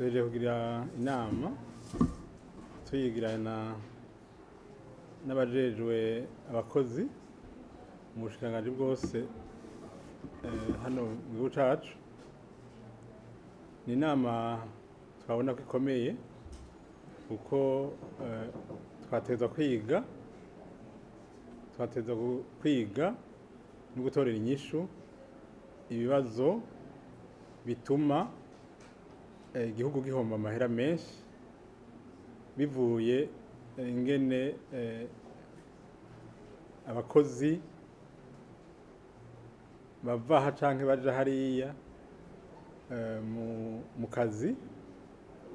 Tuhejeje kugira inama tuyigirana n'abajejwe abakozi mu bushikiranganji bwose hano mu gihugu cacu. Ni inama twabona ko ikomeye kuko twatezwa kwiga no gutorera inyishu ibibazo bituma igihugu gihomba amahera menshi bivuye ingene abakozi bava aha canke baja hariya mu kazi,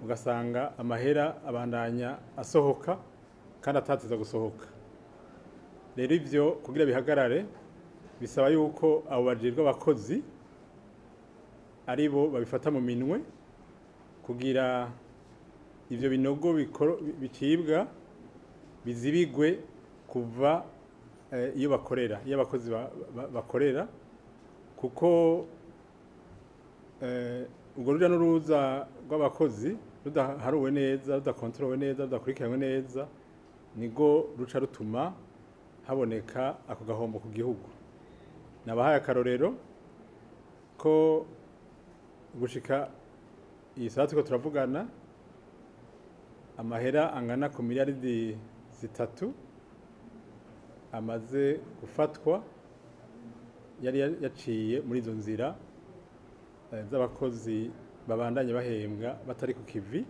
ugasanga amahera abandanya asohoka kandi atateza gusohoka. Rero ivyo kugira bihagarare bisaba yuko abo bajejwe abakozi aribo babifata mu minwe kugira ivyo binogo bicibwa bizibigwe kuva iyo abakozi bakorera, kuko urwo ruja n'uruza rw'abakozi rudaharuwe neza, rudakontrolowe neza, rudakurikiranwe neza, nigo ruca rutuma haboneka ako gahombo ku gihugu. Nabahaye akarorero ko gushika iyi saa turiko turavugana amahera angana ku miliyaridi 3 amaze gufatwa, yari yaciye muri izo nzira z'abakozi babandanye bahembwa batari ku kivi,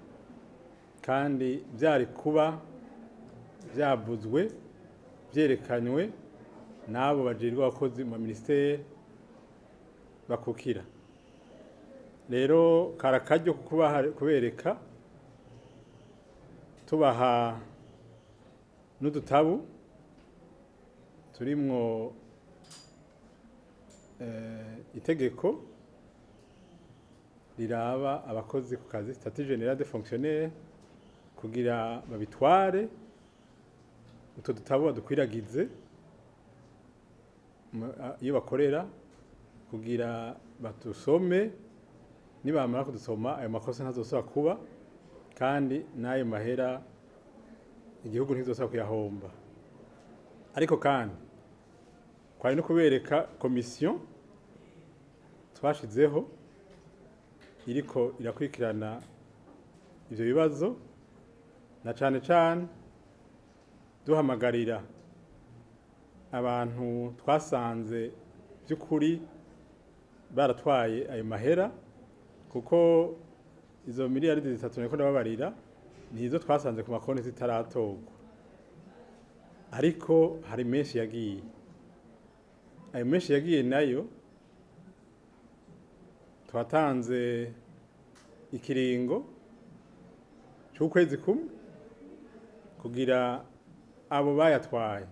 kandi vyari kuba vyavuzwe vyerekanywe n'abo bajejwe abakozi mu ministeri bakukira. Rero karakaryo kubereka tubaha n'udutabu turimwo itegeko riraba abakozi ku kazi, statut général des fonctionnaires, kugira babitware utwo dutabu badukwiragize iyo bakorera kugira batusome. Nibamara kudusoma ayo makosa ntazosubira kuba, kandi n'ayo mahera igihugu ntizosubira kuyahomba. Ariko kandi kwari no kubereka komisiyo twashizeho iriko irakurikirana ivyo bibazo, na cane cane duhamagarira abantu twasanze vy'ukuri baratwaye ayo mahera, kuko izo miliyaridi 3 niko ndababarira nizo twasanze ku makonti zitaratorwa, ariko hari menshi yagiye. Ayo menshi yagiye nayo twatanze ikiringo c'ukwezi kumwe kugira abo bayatwaye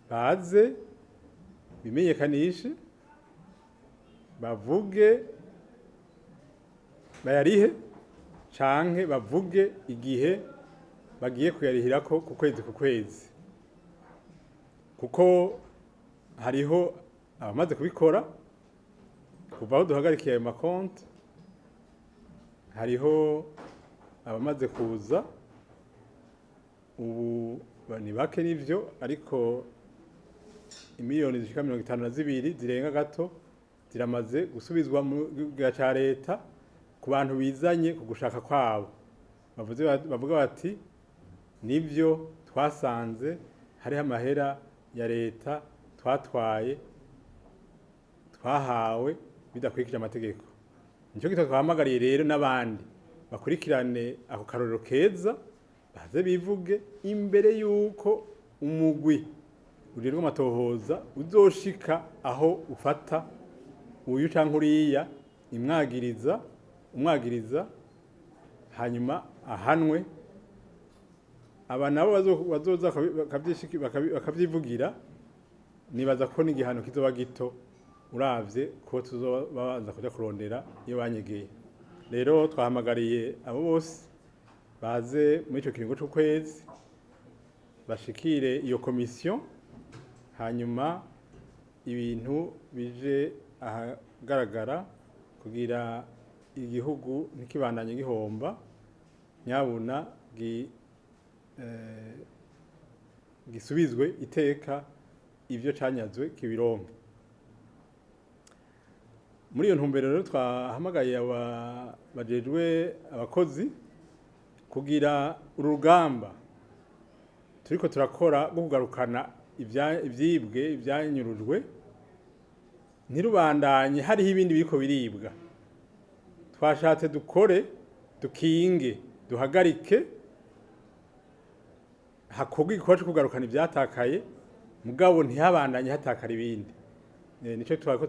baze bimenyekanishe, bavuge bayarihe canke bavuge igihe bagiye kuyarihirako ku kwezi, kuko hariho abamaze kubikora kuva aho duhagarikiye ayo makonti, hariho abamaze kuza ubu ni bake n'ivyo, ariko imiliyoni zishika 52 zirenga gato ziramaze gusubizwa mu gihugu ca leta ku bantu bizanye ku gushaka kwabo. Bavuga bati nivyo twasanze hariho amahera ya leta twahawe bidakurikije amategeko. Nico gituma twahamagariye rero n'abandi bakurikirane ako karorero keza, baze bivuge imbere yuko umugwi ujejwe amatohoza uzoshika aho ufata uyu canke uriya umwagiriza hanyuma ahanwe. Aba nabo bazoza bakavyivugira, nibaza ko n'igihano kizoba gito uravye ko tuzobabanza kuja kurondera iyo banyegeye. Rero twahamagariye abo bose baze muri ico kiringo c'ukwezi bashikire iyo komisiyo, hanyuma ibintu bije ahagaragara kugira igihugu ntikibandanye gihomba nyabuna gisubizwe iteka ivyo canyazwe kibironke. Muri iyo ntumbero rero twahamagaye bajejwe abakozi kugira urugamba turiko turakora rwo kugarukana ivyibwe ivyanyurujwe ntirubandanye hariho ibindi biriko biribwa. Twashatse dukore dukinge duhagarike hakorwa igikorwa co kugarukana ivyatakaye mugabo ntihabandanye hatakara ibindi. Nico twariko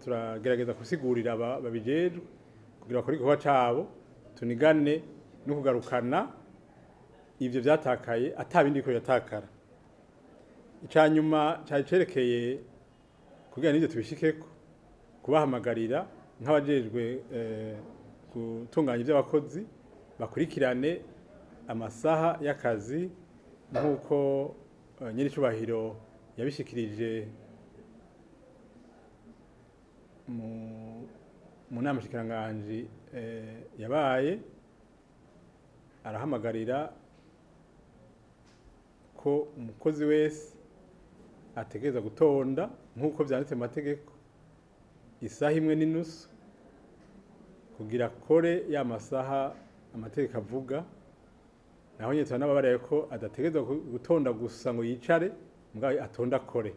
turagerageza gusigurira babijejwe kugira bakore igikorwa cabo tunigane no kugarukana ivyo vyatakaye atabindi biriko biratakara. Icanyuma cari cerekeye kugira n'ivyo tubishikeko kubahamagarira nk'abajejwe gutunganya ivy'abakozi bakurikirane amasaha y'akazi nk'uko nyir'icubahiro yabishikirije mu nama shikiranganji yabaye, arahamagarira ko umukozi wese ategereza gutonda nk'uko vyanditse mu mategeko isaha imwe n'inusu kugira akore ya masaha amategeko avuga. Naho nyene turanababarira ko adategereza gutonda gusa ngo yicare mugabo atonda akore.